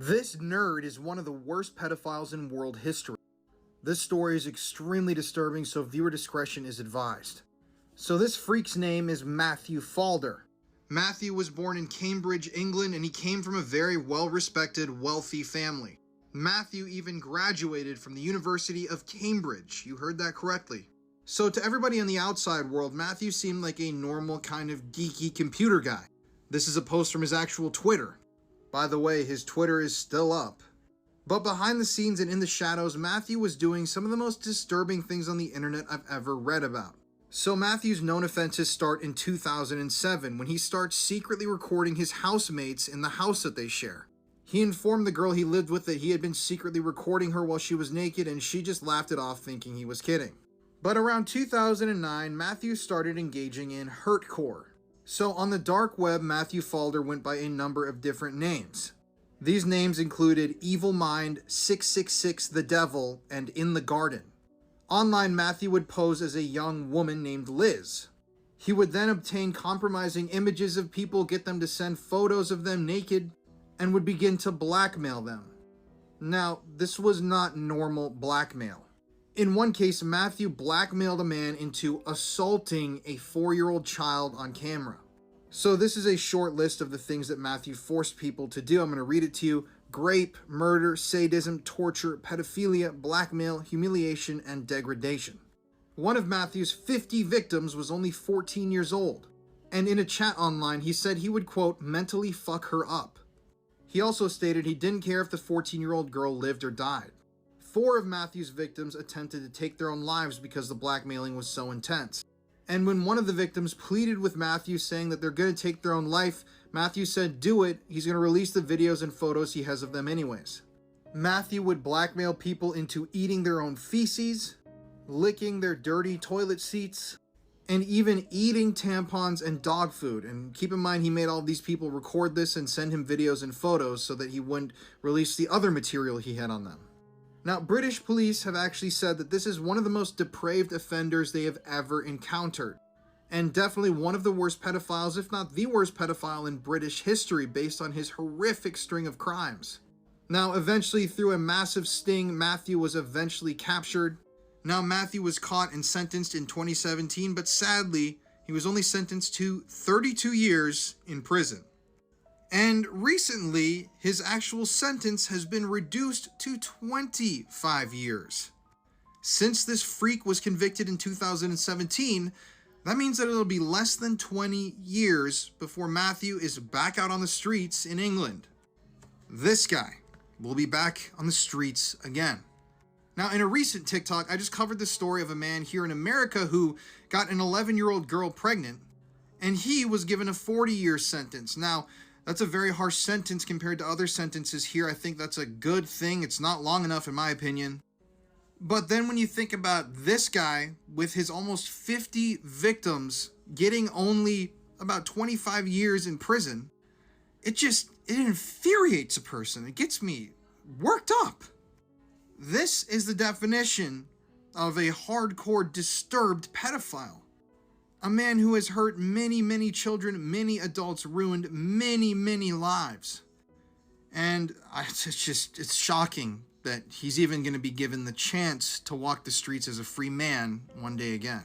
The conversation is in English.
This nerd is one of the worst pedophiles in world history. This story is extremely disturbing, so viewer discretion is advised. So this freak's name is Matthew Falder. Matthew was born in Cambridge, England, and he came from a very well-respected, wealthy family. Matthew even graduated from the University of Cambridge. You heard that correctly. So to everybody in the outside world, Matthew seemed like a normal kind of geeky computer guy. This is a post from his actual Twitter. By the way, his Twitter is still up. But behind the scenes and in the shadows, Matthew was doing some of the most disturbing things on the internet I've ever read about. So Matthew's known offenses start in 2007 when he starts secretly recording his housemates in the house that they share. He informed the girl he lived with that he had been secretly recording her while she was naked, and she just laughed it off thinking he was kidding. But around 2009, Matthew started engaging in hurtcore. So on the dark web, Matthew Falder went by a number of different names. These names included Evil Mind, 666 The Devil, and In the Garden. Online, Matthew would pose as a young woman named Liz. He would then obtain compromising images of people, get them to send photos of them naked, and would begin to blackmail them. Now, this was not normal blackmail. In one case, Matthew blackmailed a man into assaulting a 4-year-old child on camera. So this is a short list of the things that Matthew forced people to do. I'm going to read it to you. Rape, murder, sadism, torture, pedophilia, blackmail, humiliation, and degradation. One of Matthew's 50 victims was only 14 years old. And in a chat online, he said he would, quote, mentally fuck her up. He also stated he didn't care if the 14-year-old girl lived or died. 4 of Matthew's victims attempted to take their own lives because the blackmailing was so intense. And when one of the victims pleaded with Matthew saying that they're going to take their own life, Matthew said, do it, he's going to release the videos and photos he has of them anyways. Matthew would blackmail people into eating their own feces, licking their dirty toilet seats, and even eating tampons and dog food. And keep in mind, he made all of these people record this and send him videos and photos so that he wouldn't release the other material he had on them. Now, British police have actually said that this is one of the most depraved offenders they have ever encountered, and definitely one of the worst pedophiles, if not the worst pedophile in British history, based on his horrific string of crimes. Now, eventually, through a massive sting, Matthew was eventually captured. Now, Matthew was caught and sentenced in 2017, but sadly, he was only sentenced to 32 years in prison. And recently, his actual sentence has been reduced to 25 years. Since this freak was convicted in 2017, that means that it'll be less than 20 years before Matthew is back out on the streets in England. This guy will be back on the streets again. Now, in a recent TikTok, I just covered the story of a man here in America who got an 11-year-old girl pregnant, and he was given a 40-year sentence. Now, that's a very harsh sentence compared to other sentences here. I think that's a good thing. It's not long enough, in my opinion. But then when you think about this guy with his almost 50 victims getting only about 25 years in prison, it infuriates a person. It gets me worked up. This is the definition of a hardcore, disturbed pedophile. A man who has hurt many, many children, many adults, ruined many, many lives. And it's shocking that he's even going to be given the chance to walk the streets as a free man one day again.